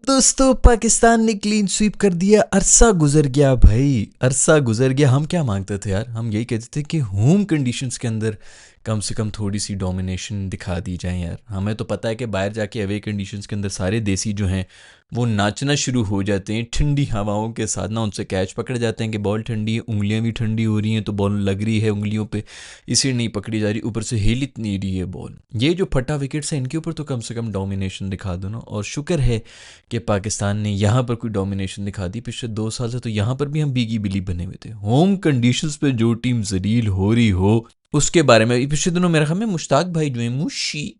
दोस्तों पाकिस्तान ने clean sweep कर दिया। अरसा गुजर गया भाई, अरसा गुजर गया। हम क्या मांगते थे यार, हम यही कहते थे कि होम कंडीशंस के अंदर कम से कम थोड़ी सी डोमिनेशन दिखा दी जाए यार। हमें तो पता है कि बाहर जाके अवे कंडीशंस के अंदर सारे देसी जो हैं वो नाचना शुरू हो जाते हैं ठंडी हवाओं के साथ ना। उनसे कैच पकड़ जाते हैं कि बॉल ठंडी है, उंगलियां भी ठंडी हो रही हैं तो बॉल लग रही है उंगलियों पे, इसे नहीं पकड़ी जा रही, ऊपर से हिल इतनी रही है बॉल। ये जो फटा विकेट्स हैं इनके ऊपर तो कम से कम डोमिनेशन दिखा दो ना। और शुक्र है कि पाकिस्तान ने यहाँ पर कोई डोमिनेशन दिखा दी। पिछले 2 साल से तो यहाँ पर भी हम बीगी बिली बने हुए थे। होम कंडीशंस पे जो टीम जलील हो रही हो उसके बारे में पिछले दिनों मेरे ख्याल में मुश्ताक भाई जो है मुशी,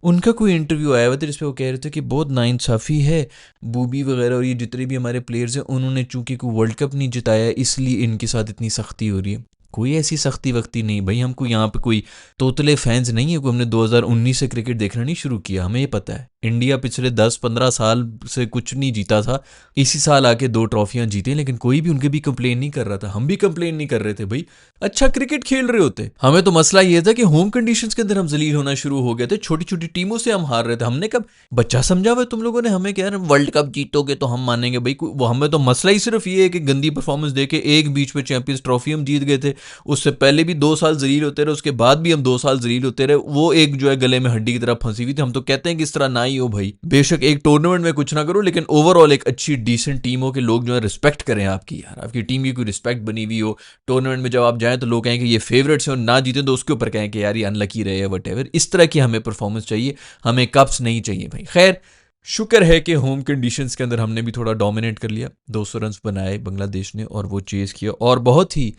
उनका कोई इंटरव्यू आया हुआ था जिसपे वो कह रहे थे कि बहुत नाइंसाफ़ी है, बूबी वगैरह और ये जितने भी हमारे प्लेयर्स हैं उन्होंने चूंकि कोई वर्ल्ड कप नहीं जिताया इसलिए इनके साथ इतनी सख्ती हो रही है। कोई ऐसी सख्ती वक्ती नहीं भाई, हमको यहाँ पे कोई तोतले फैंस नहीं है। कोई हमने 2019 से क्रिकेट देखना नहीं शुरू किया, हमें ये पता है इंडिया पिछले 10-15 साल से कुछ नहीं जीता था, इसी साल आके 2 ट्रॉफियां जीते, लेकिन कोई भी उनके भी कंप्लेन नहीं कर रहा था। हम भी कंप्लेन नहीं कर रहे थे भाई, अच्छा क्रिकेट खेल रहे होते। हमें तो मसला ये था कि होम कंडीशंस के अंदर हम जलील होना शुरू हो गए थे, छोटी छोटी टीमों से हम हार रहे थे। हमने कब बच्चा समझा हुआ तुम लोगों ने हमें, क्या वर्ल्ड कप जीतोगे तो हम मानेंगे भाई। वो हमें तो मसला ही सिर्फ ये है कि गंदी परफॉर्मेंस देके एक बीच में चैंपियंस ट्रॉफी हम जीत गए थे, उससे पहले भी 2 साल जलील होते रहे, उसके बाद भी हम 2 साल जलील होते रहे। वो एक जो है गले में हड्डी की तरह फंसी हुई थी। हम तो कहते हैं कि इस तरह ना ही हो भाई, बेशक एक टूर्नामेंट में कुछ ना करो लेकिन ओवरऑल एक अच्छी डिसेंट टीम हो कि लोग जो है रिस्पेक्ट करें आपकी, यार आपकी टीम की कोई रिस्पेक्ट बनी हुई हो। टूर्नामेंट में जब आप जाएं तो लोग कहें कि ये फेवरेट्स हैं और ना जीते तो उसके ऊपर कहें कि यार ये अनलकी रहे या वट। इस तरह की हमें परफॉर्मेंस चाहिए, हमें कप्स नहीं चाहिए भाई। खैर शुक्र है कि होम कंडीशंस के अंदर हमने भी थोड़ा डोमिनेट कर लिया। 200 रन बनाए बांग्लादेश ने और वो चेज़ किया, और बहुत ही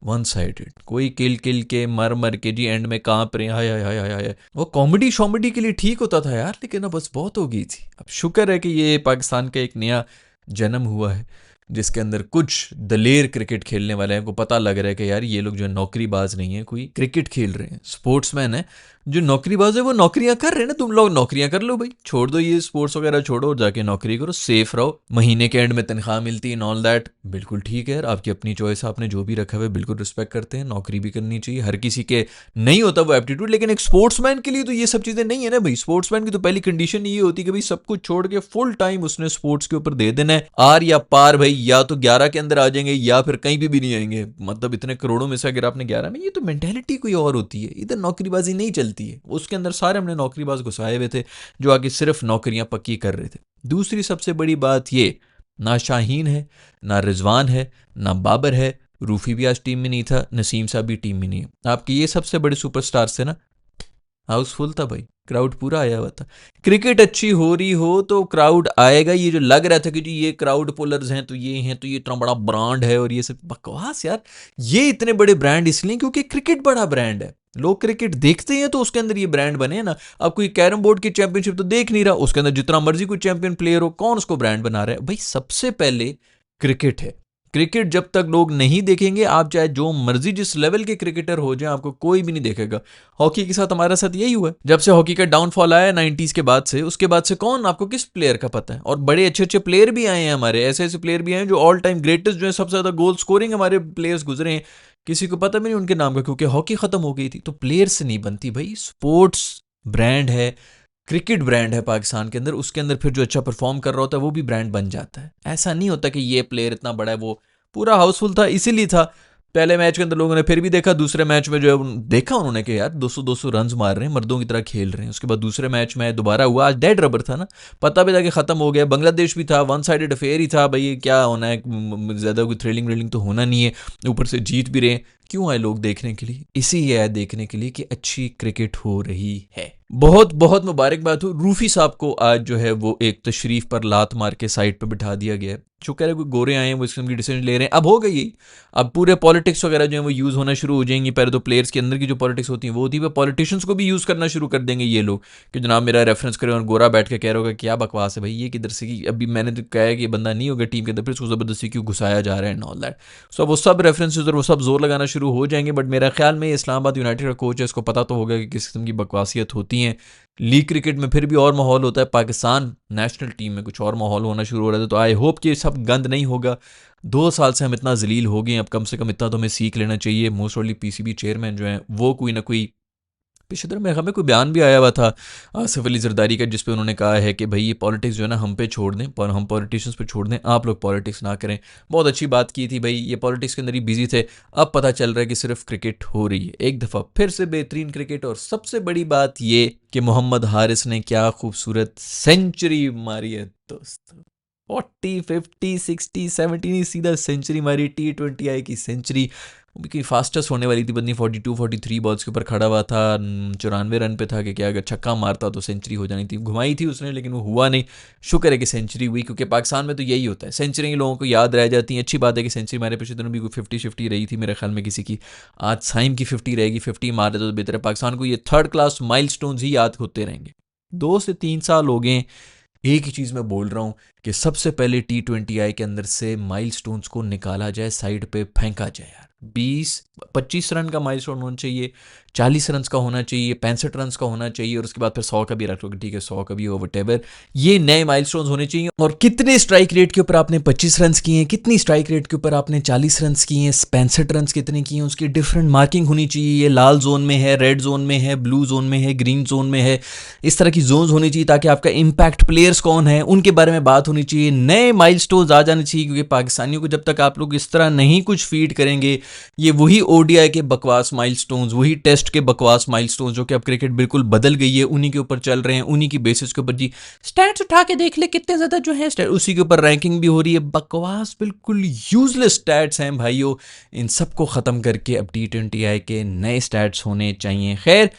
वन साइडेड, कोई किल किल के मर मर के जी एंड में कांप रहे। हाय हाय हाय हाय हाय, वो कॉमेडी शॉमेडी के लिए ठीक होता था यार, लेकिन अब बस बहुत हो गई थी। अब शुक्र है कि ये पाकिस्तान का एक नया जन्म हुआ है जिसके अंदर कुछ दलेर क्रिकेट खेलने वाले हैं। को पता लग रहा है कि यार ये लोग जो है नौकरीबाज नहीं है, कोई क्रिकेट खेल रहे हैं, स्पोर्ट्समैन है। जो नौकरीबाज है वो नौकरियां कर रहे हैं ना, तुम लोग नौकरियां कर लो भाई, छोड़ दो ये स्पोर्ट्स वगैरह, छोड़ो और जाके नौकरी करो, सेफ रहो, महीने के एंड में तनख्वाह मिलती है, ऑल दैट। बिल्कुल ठीक है यार, आपकी अपनी चॉइस है, आपने जो भी रखा हुआ है बिल्कुल रिस्पेक्ट करते हैं। नौकरी भी करनी चाहिए, हर किसी के नहीं होता वो एप्टीट्यूड, लेकिन एक स्पोर्ट्समैन के लिए तो ये सब चीज़ें नहीं है ना भाई। स्पोर्ट्समैन की तो पहली कंडीशन ये होती है कि भाई सब कुछ छोड़ के फुल टाइम उसने स्पोर्ट्स के ऊपर दे देना है। आर या पार भाई, या तो 11 के अंदर आ जाएंगे या फिर कहीं भी नहीं आएंगे। मतलब इतने करोड़ों में से अगर आपने 11 में, ये तो मेंटेलिटी कोई और होती है, इधर नौकरीबाजी नहीं चलती है। उसके अंदर सारे हमने नौकरीबाज घुसाए हुए थे जो आगे सिर्फ नौकरियां पक्की कर रहे थे। दूसरी सबसे बड़ी बात ये, ना शाहीन है, ना रिजवान है, ना बाबर है, रूफी भी आज टीम में नहीं था, नसीम साहब भी टीम में नहीं है। आपके ये सबसे बड़े सुपरस्टार्स थे ना, हाउसफुल था भाई, क्राउड पूरा आया हुआ था। क्रिकेट अच्छी हो रही हो तो क्राउड आएगा। ये जो लग रहा था कि जी ये क्राउड पुलर्स हैं तो ये हैं तो ये इतना बड़ा ब्रांड है और ये सब बकवास यार। ये इतने बड़े ब्रांड इसलिए क्योंकि क्रिकेट बड़ा ब्रांड है, लोग क्रिकेट देखते हैं तो उसके अंदर ये ब्रांड बने ना। अब कोई कैरम बोर्ड की चैंपियनशिप तो देख नहीं रहा, उसके अंदर जितना मर्जी कोई चैंपियन प्लेयर हो, कौन उसको ब्रांड बना रहा है भाई। सबसे पहले क्रिकेट है। क्रिकेट जब तक लोग नहीं देखेंगे, आप चाहे जो मर्जी जिस लेवल के क्रिकेटर हो जाए, आपको कोई भी नहीं देखेगा। हॉकी के साथ हमारा साथ यही हुआ है, जब से हॉकी का डाउनफॉल आया 90s के बाद से, उसके बाद से कौन आपको किस प्लेयर का पता है। और बड़े अच्छे अच्छे प्लेयर भी आए हैं हमारे, ऐसे ऐसे प्लेयर भी आए हैं जो ऑल टाइम ग्रेटेस्ट जो है, सबसे ज्यादा गोल स्कोरिंग हमारे प्लेयर्स गुजरे हैं, किसी को पता भी नहीं उनके नाम का क्योंकि हॉकी खत्म हो गई थी। तो प्लेयर से नहीं बनती भाई, स्पोर्ट्स ब्रांड है, क्रिकेट ब्रांड है पाकिस्तान के अंदर, उसके अंदर फिर जो अच्छा परफॉर्म कर रहा होता है वो भी ब्रांड बन जाता है। ऐसा नहीं होता कि ये प्लेयर इतना बड़ा है, वो पूरा हाउसफुल था इसीलिए था। पहले मैच के अंदर लोगों ने फिर भी देखा, दूसरे मैच में जो है देखा उन्होंने कि यार 200-200 रन मार रहे हैं, मर्दों की तरह खेल रहे हैं। उसके बाद दूसरे मैच में दोबारा हुआ, आज डेड रबर था ना, पता भी था कि खत्म हो गया। बांग्लादेश भी था, वन साइडेड अफेयर ही था भाई, क्या होना है, ज़्यादा कोई थ्रिलिंग व्रिलिंग तो होना नहीं है। ऊपर से जीत भी रहे, क्यों आए लोग देखने के लिए, इसी आए देखने के लिए कि अच्छी क्रिकेट हो रही है। बहुत बहुत मुबारकबाद हो रूफी साहब को, आज जो है वो एक तशरीफ पर लात मार के साइड पर बिठा दिया गया है। शुक्र है कोई गोरे आए हैं वो इस किस्म की डिसीजन ले रहे हैं। अब हो गई, अब पूरे पॉलिटिक्स वगैरह जो है वो यूज़ होना शुरू हो जाएंगी। पहले तो प्लेयर्स के अंदर की जो पॉलिटिक्स होती है वो होती है, पॉलिटिशियंस को भी यूज़ करना शुरू कर देंगे ये लोग कि जनाब मेरा रेफरेंस करें, और गोरा बैठ के कह रहा होगा क्या बकवास है भाई ये किधर से, अभी मैंने तो कहा है कि बंदा नहीं होगा टीम के अंदर, फिर उसको ज़बरदस्ती क्यों घुसाया जा रहा है एंड ऑल दैट। सो वो सब रेफरेंसेज और वो सब जोर लगाना शुरू हो जाएंगे। बट मेरा ख्याल में इस्लामाबाद यूनाइटेड का कोच है, इसको पता तो होगा कि किस किस्म की बकवासियत होती हैं। लीग क्रिकेट में फिर भी और माहौल होता है, पाकिस्तान नेशनल टीम में कुछ और माहौल होना शुरू हो रहा था। तो आई होप कि सब गंद नहीं होगा। 2 साल से हम इतना जलील हो गए, अब कम से कम इतना तो हमें सीख लेना चाहिए। मोस्ट ऑफली पीसीबी चेयरमैन जो हैं वो कोई ना कोई पिछले दिनों मेरे ख्याल में कोई बयान भी आया हुआ था आसिफ अली जरदारी का, जिसपे उन्होंने कहा है कि भाई ये पॉलिटिक्स जो है ना हम पे छोड़ दें, पर हम पॉलिटिशियंस पे छोड़ दें, आप लोग पॉलिटिक्स ना करें। बहुत अच्छी बात की थी भाई, ये पॉलिटिक्स के अंदर ही बिजी थे। अब पता चल रहा है कि सिर्फ क्रिकेट हो रही है, एक दफ़ा फिर से बेहतरीन क्रिकेट। और सबसे बड़ी बात ये कि मोहम्मद हारिस ने क्या खूबसूरत सेंचुरी मारी है दोस्त। 40 50 60 70 सीधा सेंचुरी मारी, T20I की सेंचुरी। की फास्टेस्ट होने वाली थी, बंदी 42 43 बॉल्स के ऊपर खड़ा हुआ था, 94 रन पे था कि क्या अगर छक्का मारता तो सेंचुरी हो जानी थी। घुमाई थी उसने लेकिन वो हुआ नहीं। शुक्र है कि सेंचुरी हुई, क्योंकि पाकिस्तान में तो यही होता है, सेंचुरी लोगों को याद रह जाती है। अच्छी बात है कि सेंचुरी मारे। पिछले दिनों भी कोई 50 रही थी मेरे ख्याल में किसी की, आज साइम की 50 रहेगी। 50 मारे तो बेहतर है। पाकिस्तान को ये थर्ड क्लास माइलस्टोन्स ही याद होते रहेंगे। 2 से 3 साल हो गए, एक ही चीज़ मैं बोल रहा हूँ कि सबसे पहले T20I के अंदर से माइलस्टोन्स को निकाला जाए, साइड पे फेंका जाए यार। 20-25 रन का माइलस्टोन होना चाहिए, 40 रन का होना चाहिए, 65 रन का होना चाहिए, और उसके बाद फिर 100 का भी रख लो कि ठीक है 100 का भी हो, वटेवर। ये नए माइलस्टोन्स होने चाहिए। और कितने स्ट्राइक रेट के ऊपर आपने 25 रन किए हैं, कितनी स्ट्राइक रेट के ऊपर आपने 40 रन किए हैं, 65 रन कितने किए हैं, उसकी डिफरेंट मार्किंग होनी चाहिए। ये लाल जोन में है, रेड जोन में है, ब्लू जोन में है, ग्रीन जोन में है, इस तरह की जोन्स होनी चाहिए ताकि आपका इम्पैक्ट प्लेयर्स कौन है उनके बारे में बात होनी चाहिए। नए माइलस्टोन्स आ जाने चाहिए, क्योंकि पाकिस्तानियों को जब तक आप लोग इस तरह नहीं कुछ फीड करेंगे, ये वही ODI के बकवास माइलस्टोन्स, वही टेस्ट के बकवास माइलस्टोन्स जो कि अब क्रिकेट बिल्कुल बदल गई है, उन्हीं के ऊपर चल रहे हैं, उन्हीं की बेसिस के ऊपर जी स्टैट्स उठा के देख ले कितने ज्यादा जो है स्टैट्स, उसी के ऊपर रैंकिंग भी हो रही है। बकवास बिल्कुल यूजलेस स्टैट्स हैं भाइयों। इन सबको ख़त्म करके अब T20I के नए स्टैट्स होने चाहिए। खैर,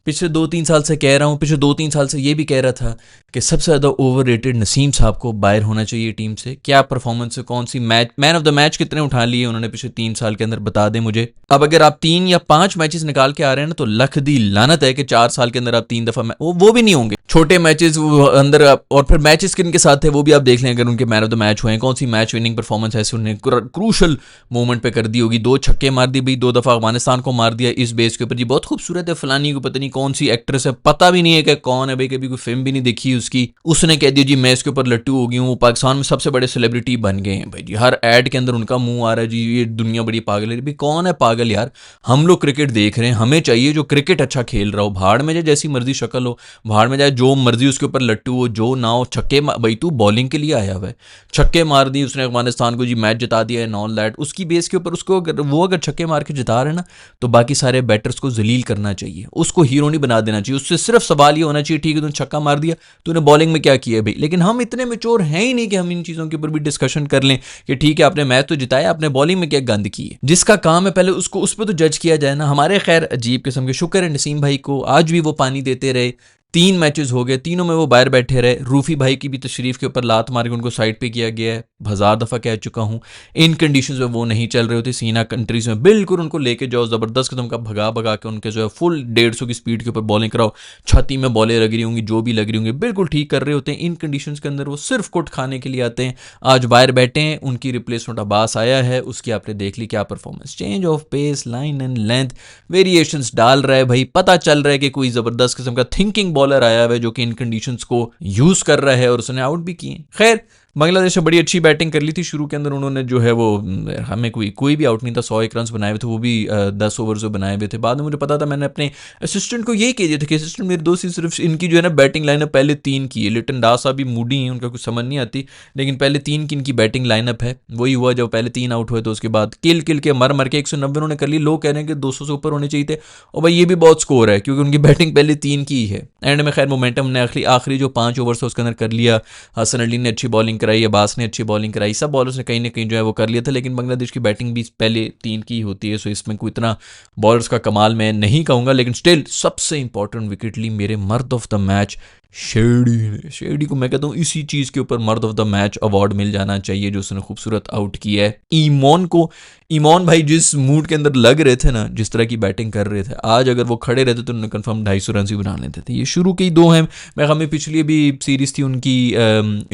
पिछले 2-3 साल से कह रहा हूँ, पिछले 2-3 साल से ये भी कह रहा था कि सबसे ज़्यादा ओवर रेटेड नसीम साहब को बाहर होना चाहिए टीम से। क्या परफॉर्मेंस है, कौन सी मैन ऑफ द मैच कितने उठा लिए उन्होंने पिछले 3 साल के अंदर, बता दें मुझे। अब अगर आप 3 या 5 मैचेस निकाल के आ रहे हैं ना, तो लख दी लानत है कि 4 साल के अंदर आप 3 दफ़ा वो भी नहीं होंगे छोटे मैचेस अंदर। और फिर मैचेस किन के साथ थे वो भी आप देख लें, अगर उनके मैन ऑफ द मैच हुए हैं, कौन सी मैच विनिंग परफॉर्मेंस ऐसे उन्होंने क्रूशल मोमेंट पे कर दी होगी। 2 छक्के मार दी भाई, 2 दफ़ा अफगानिस्तान को मार दिया इस बेस के ऊपर जी। बहुत खूबसूरत है, फलानी को पता नहीं कौन सी एक्ट्रेस है, पता भी नहीं है कि कौन है भाई, कभी कोई फिल्म भी नहीं देखी उसकी, उसने कह दिया जी मैं इसके ऊपर लट्टू हो गई हूँ। पाकिस्तान में सबसे बड़े सेलिब्रिटी बन गए हैं भाई जी, हर एड के अंदर उनका मुंह आ रहा है जी, ये दुनिया बड़ी पागल है भाई। कौन है पागल यार, हम लोग क्रिकेट देख रहे हैं, हमें चाहिए जो क्रिकेट अच्छा खेल रहा हो। भाड़ में जाए जैसी मर्जी शक्ल हो, भाड़ में जाए जो मर्जी उसके ऊपर लट्टू हो, जो ना हो। छक्के भाई तू बॉलिंग के लिए आया हुआ है, छक्के मार दी उसने, अफगानिस्तान को जी मैच जिता दिया है, नॉन दैट उसकी बेस के ऊपर उसको वो अगर छक्के मार के जिता रहे ना, तो बाकी सारे बैटर्स को जलील करना चाहिए, उसको हीरो नहीं बना देना चाहिए। उससे सिर्फ सवाल ये होना चाहिए ठीक है तूने छक्का मार दिया, तूने बॉलिंग में क्या किया भाई। लेकिन हम इतने मेच्योर हैं ही नहीं कि हम इन चीज़ों के ऊपर भी डिस्कशन कर लें कि ठीक है आपने मैच तो जिताया, आपने बॉलिंग में क्या गंद की है। जिसका काम है पहले उसको उस पर तो जज किया जाए ना। हमारे खैर अजीब किस्म के, शुक्र है नसीम भाई को, आज भी वो पानी देते रहे। 3 मैचेस हो गए, तीनों में वो बाहर बैठे रहे। रूफी भाई की भी तशरीफ के ऊपर लात मार के उनको साइड पे किया गया है, 1000 दफ़ा कह चुका हूँ। इन कंडीशंस में वो नहीं चल रहे होते, सीना कंट्रीज में बिल्कुल उनको लेके जाओ, ज़बरदस्त किस्म का भगा भगा के उनके जो है फुल 150 की स्पीड के ऊपर बॉलिंग कराओ, छाती में बॉलें लग रही होंगी, जो भी लग रही होंगी, बिल्कुल ठीक कर रहे होते हैं। इन कंडीशंस के अंदर वो सिर्फ कुट खाने के लिए आते हैं। आज बाहर बैठे हैं, उनकी रिप्लेसमेंट अब्बास आया है, उसकी आपने देख ली क्या performance, change of pace, line and length, variations डाल रहा है भाई। पता चल रहा है कि कोई ज़बरदस्त किस्म का थिंकिंग बॉलर आया हुआ है जो कि इन कंडीशंस को यूज़ कर रहा है, और उसने आउट भी किए। खैर, बांग्लादेश ने बड़ी अच्छी बैटिंग कर ली थी शुरू के अंदर, उन्होंने जो है वो हमें कोई भी आउट नहीं था, 101 रन बनाए हुए थे, वो भी 10 ओवर जो बनाए हुए थे। बाद में मुझे पता था, मैंने अपने असिस्टेंट को यही कह दिया था कि असिस्टेंट मेरे दोस्त सिर्फ इनकी जो है ना बैटिंग लाइनअप पहले 3 की है। लिटन दास साहब भी मूडी हैं, उनका कुछ समझ नहीं आती, लेकिन पहले 3 की इनकी बैटिंग लाइनअप है। वही हुआ, जब पहले 3 आउट हुए तो उसके बाद किल के मर के 190 उन्होंने कर ली। लोग कह रहे हैं कि 200 से ऊपर होने चाहिए थे, और भाई ये भी बहुत स्कोर है क्योंकि उनकी बैटिंग पहले 3 की ही है। एंड में खैर मोमेंटम ने आखिरी जो 5 ओवर से उसके अंदर कर लिया। हसन अली ने अच्छी बॉलिंग कराई, अब्बास ने अच्छी बॉलिंग कराई, सब बॉलर्स ने कहीं ना कहीं जो है वो कर लिया था। लेकिन बांग्लादेश की बैटिंग भी पहले 3 की होती है, सो इसमें कोई इतना बॉलर्स का कमाल मैं नहीं कहूँगा। लेकिन स्टिल सबसे इंपॉर्टेंट विकेट ली मेरे मर्द ऑफ द मैच शेडी ने। शेडी को मैं कहता हूँ इसी चीज़ के ऊपर मर्द ऑफ द मैच अवार्ड मिल जाना चाहिए, जो उसने खूबसूरत आउट किया है ईमोन को। ईमोन भाई जिस मूड के अंदर लग रहे थे ना, जिस तरह की बैटिंग कर रहे थे, आज अगर वो खड़े रहते तो उन्होंने कंफर्म 250 रन ही बना लेते थे। ये शुरू के ही 2 हैं। मैं हमें पिछली भी सीरीज़ थी उनकी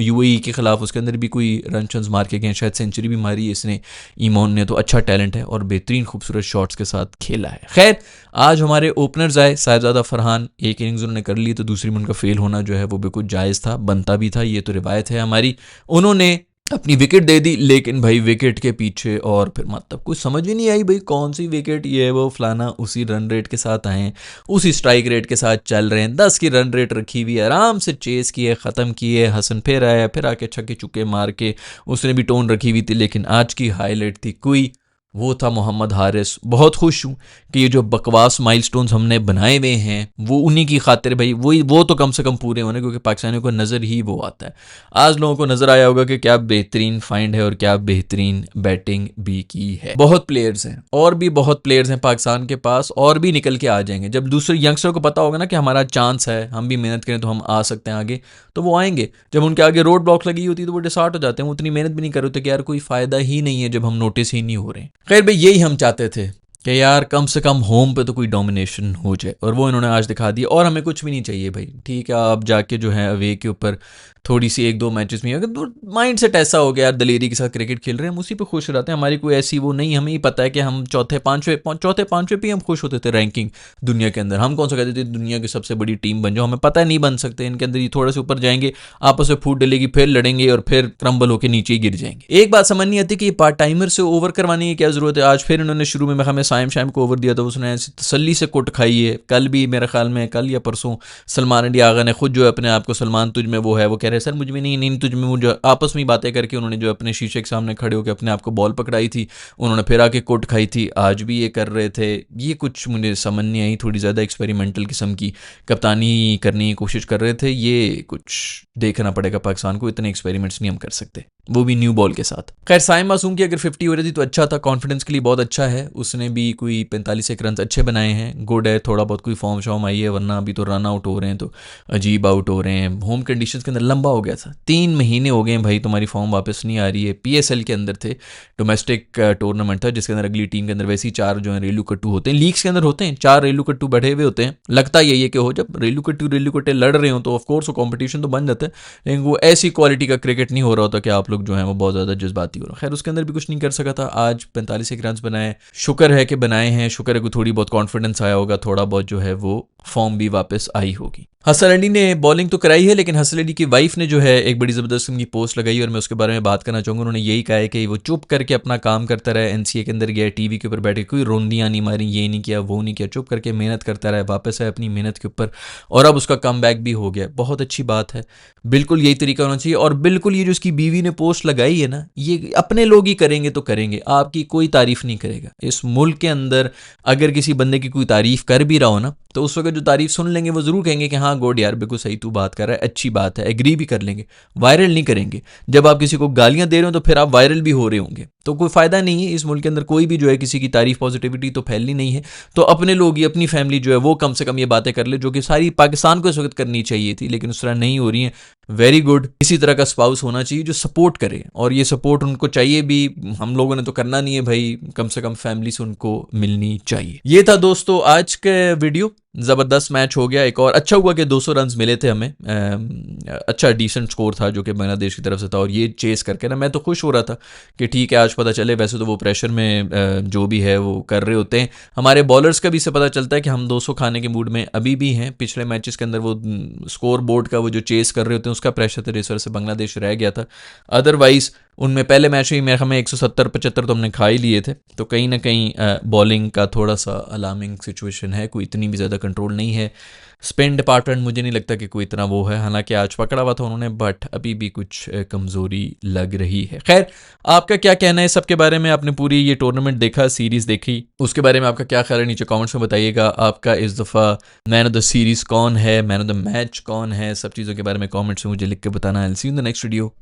UAE के खिलाफ, उसके अंदर भी कोई रन मार के गए, शायद सेंचुरी भी मारी है इसने, ईमोन ने। तो अच्छा टैलेंट है और बेहतरीन खूबसूरत शॉट्स के साथ खेला है। खैर, आज हमारे ओपनर्स आए, साहिबजादा फरहान, एक इनिंग्स उन्होंने कर ली, तो दूसरी में उनका फेल होना जो है वो बिल्कुल जायज़ था, बनता भी था, ये तो रिवायत है हमारी। उन्होंने अपनी विकेट दे दी, लेकिन भाई विकेट के पीछे और फिर मतलब कुछ समझ ही नहीं आई भाई कौन सी विकेट, ये वो फलाना, उसी रन रेट के साथ आए हैं, उसी स्ट्राइक रेट के साथ चल रहे हैं, 10 की रन रेट रखी हुई है, आराम से चेस किए, ख़त्म किए, हसन फिर आया, फिर आके छक्के चुक्के मार के उसने भी टोन रखी हुई थी। लेकिन आज की हाईलाइट थी कोई, वो था मोहम्मद हारिस। बहुत खुश हूँ कि ये जो बकवास माइलस्टोन्स हमने बनाए हुए हैं वो उन्हीं की खातिर भाई, वही वो तो कम से कम पूरे होने, क्योंकि पाकिस्तानियों को नज़र ही वो आता है। आज लोगों को नज़र आया होगा कि क्या बेहतरीन फाइंड है और क्या बेहतरीन बैटिंग भी की है। बहुत प्लेयर्स हैं, और भी बहुत प्लेयर्स हैं पाकिस्तान के पास, और भी निकल के आ जाएंगे। जब दूसरे यंगस्टर को पता होगा ना कि हमारा चांस है, हम भी मेहनत करें तो हम आ सकते हैं आगे, तो वो आएंगे। जब उनके आगे रोड ब्लॉक लगी होती है तो वो डिसार्ट हो जाते हैं, वो उतनी मेहनत भी नहीं कर रहे होते कि यार कोई फ़ायदा ही नहीं है जब हम नोटिस ही नहीं हो रहे। खैर भाई, यही हम चाहते थे कि यार कम से कम होम पे तो कोई डोमिनेशन हो जाए, और वो इन्होंने आज दिखा दिया। और हमें कुछ भी नहीं चाहिए भाई, ठीक है आप जाके जो है अवे के ऊपर थोड़ी सी 1-2 मैचेस में, अगर तो माइंड सेट ऐसा हो गया यार दलेरी के साथ क्रिकेट खेल रहे हैं, हम उसी पे खुश रहते हैं। हमारी कोई ऐसी वो नहीं, हमें ही पता है कि हम चौथे पांचवें पे हम खुश होते थे रैंकिंग दुनिया के अंदर। हम कौन सा कहते थे दुनिया की सबसे बड़ी टीम बन जाओ, हमें पता है नहीं बन सकते, इनके अंदर ये थोड़े से ऊपर जाएंगे, आपस में फूट डलेगी, फिर लड़ेंगे और फिर क्रम्बल होकर नीचे ही गिर जाएंगे। एक बात समझ नहीं आती कि पार्ट टाइमर से ओवर करवाने की क्या जरूरत है। आज फिर इन्होंने शुरू में हमें साइम शाइम को ओवर दिया था, उसने ऐसी तसल्ली से कुट खाई है। कल भी मेरे ख्याल में, कल या परसों, सलमान अली आगा ने खुद जो है अपने आप को सलमान तुझ में वो है, वो कह रहे सर मुझ में नहीं, तुझ में, वो जो आपस में बातें करके उन्होंने जो अपने शीशे के सामने खड़े होकर अपने आप को बॉल पकड़ाई थी, उन्होंने फिर आके कोट खाई थी। आज भी ये कर रहे थे। ये कुछ मुझे समझ नहीं आई, थोड़ी ज़्यादा एक्सपेरिमेंटल किस्म की कप्तानी करने की कोशिश कर रहे थे। ये कुछ देखना पड़ेगा पाकिस्तान को, इतने एक्सपेरिमेंट्स नहीं हम कर सकते, वो भी न्यू बॉल के साथ। खैर साइम मासूम की अगर 50 हो रही थी तो अच्छा था, कॉन्फिडेंस के लिए बहुत अच्छा है। उसने भी कोई 45 रन अच्छे बनाए हैं, गुड है। थोड़ा बहुत कोई फॉर्म शॉर्म आई है, वरना अभी तो रन आउट हो रहे हैं, तो अजीब आउट हो रहे हैं। होम कंडीशंस के अंदर लंबा हो गया था, 3 महीने हो गए हैं भाई, तुम्हारी फॉर्म वापस नहीं आ रही है। PSL के अंदर थे, डोमेस्टिक टूर्नामेंट था जिसके अंदर अगली टीम के अंदर वैसे ही 4 जो है रेलू कट्टू होते हैं, लीग्स के अंदर होते हैं 4 रेलू कट्टू बैठे हुए होते हैं। लगता यही है कि हो, जब रेलू कट्टे लड़ रहे हो तो ऑफकोर्स वो कॉम्पिटिशन तो बन जाता है, लेकिन वो ऐसी क्वालिटी का क्रिकेट नहीं हो रहा होता कि आप लोग जो है वो बहुत ज़्यादा जज्बाती हो रहा। खैर उसके अंदर भी कुछ नहीं कर सका था। आज 45 रन बनाए, शुक्र है कि बनाए हैं, शुक्र है कि थोड़ी बहुत कॉन्फिडेंस आया होगा, थोड़ा बहुत जो है वो फॉर्म भी वापस आई होगी। हसन अली ने बॉलिंग तो कराई है, लेकिन हसन अली की वाइफ ने जो है एक बड़ी ज़बरदस्त उनकी पोस्ट लगाई, और मैं उसके बारे में बात करना चाहूँगा। उन्होंने यही कहा है कि वो चुप करके अपना काम करता रहा, NCA के अंदर गया, टीवी के ऊपर बैठे, कोई रोंदियाँ नहीं मारी, ये नहीं किया वो नहीं किया, चुप करके मेहनत करता रहा, वापस है अपनी मेहनत के ऊपर, और अब उसका कम बैक भी हो गया। बहुत अच्छी बात है, बिल्कुल यही तरीका होना चाहिए। और बिल्कुल ये जो उसकी बीवी ने पोस्ट लगाई है ना, ये अपने लोग ही करेंगे तो करेंगे, आपकी कोई तारीफ नहीं करेगा। इस मुल्क के अंदर अगर किसी बंदे की कोई तारीफ कर भी रहा हो ना, तो उस वक्त जो तारीफ सुन लेंगे वो जरूर कहेंगे कि हाँ गुड यार, बिल्कुल सही तू बात कर रहा है, अच्छी बात है, एग्री भी कर लेंगे, वायरल नहीं करेंगे। जब आप किसी को गालियां दे रहे हो तो फिर आप वायरल भी हो रहे होंगे, तो कोई फायदा नहीं है। इस मुल्क के अंदर कोई भी जो है किसी की तारीफ, पॉजिटिविटी तो फैलनी नहीं है। तो अपने लोग ही, अपनी फैमिली जो है वो कम से कम ये बातें कर ले, जो कि सारी पाकिस्तान को इस वक्त करनी चाहिए थी, लेकिन उस तरह नहीं हो रही है। Very good. इसी तरह का स्पाउस होना चाहिए जो सपोर्ट करे, और ये सपोर्ट उनको चाहिए भी, हम लोगों ने तो करना नहीं है भाई, कम से कम फैमिली से उनको मिलनी चाहिए। ये था दोस्तों आज के वीडियो। ज़बरदस्त मैच हो गया एक और, अच्छा हुआ कि 200 रन मिले थे हमें, अच्छा डिसेंट स्कोर था जो कि बांग्लादेश की तरफ से था, और ये चेस करके ना मैं तो खुश हो रहा था कि ठीक है आज पता चले। वैसे तो वो प्रेशर में जो भी है वो कर रहे होते हैं, हमारे बॉलर्स का भी इससे पता चलता है कि हम 200 खाने के मूड में अभी भी हैं। पिछले मैचेस के अंदर वो स्कोर बोर्ड का वो जो चेस कर रहे होते हैं उसका प्रेशर था, इस वजह से बांग्लादेश रह गया था। अदरवाइज उनमें पहले मैच में मेरे हमें 170-75 तो हमने खा ही लिए थे, तो कहीं ना कहीं बॉलिंग का थोड़ा सा अलार्मिंग सिचुएशन है, कोई इतनी भी ज़्यादा कंट्रोल नहीं है। स्पिन डिपार्टमेंट मुझे नहीं लगता कि कोई इतना वो है, हालांकि आज पकड़ा हुआ था उन्होंने, बट अभी भी कुछ कमज़ोरी लग रही है। खैर आपका क्या कहना है सबके बारे में? आपने पूरी ये टूर्नामेंट देखा, सीरीज़ देखी, उसके बारे में आपका क्या ख्याल है नीचे कमेंट्स में बताइएगा। आपका इस दफ़ा मैन ऑफ द सीरीज़ कौन है, मैन ऑफ द मैच कौन है, सब चीज़ों के बारे में कमेंट्स में मुझे लिख के बताना। I will see you in the next video.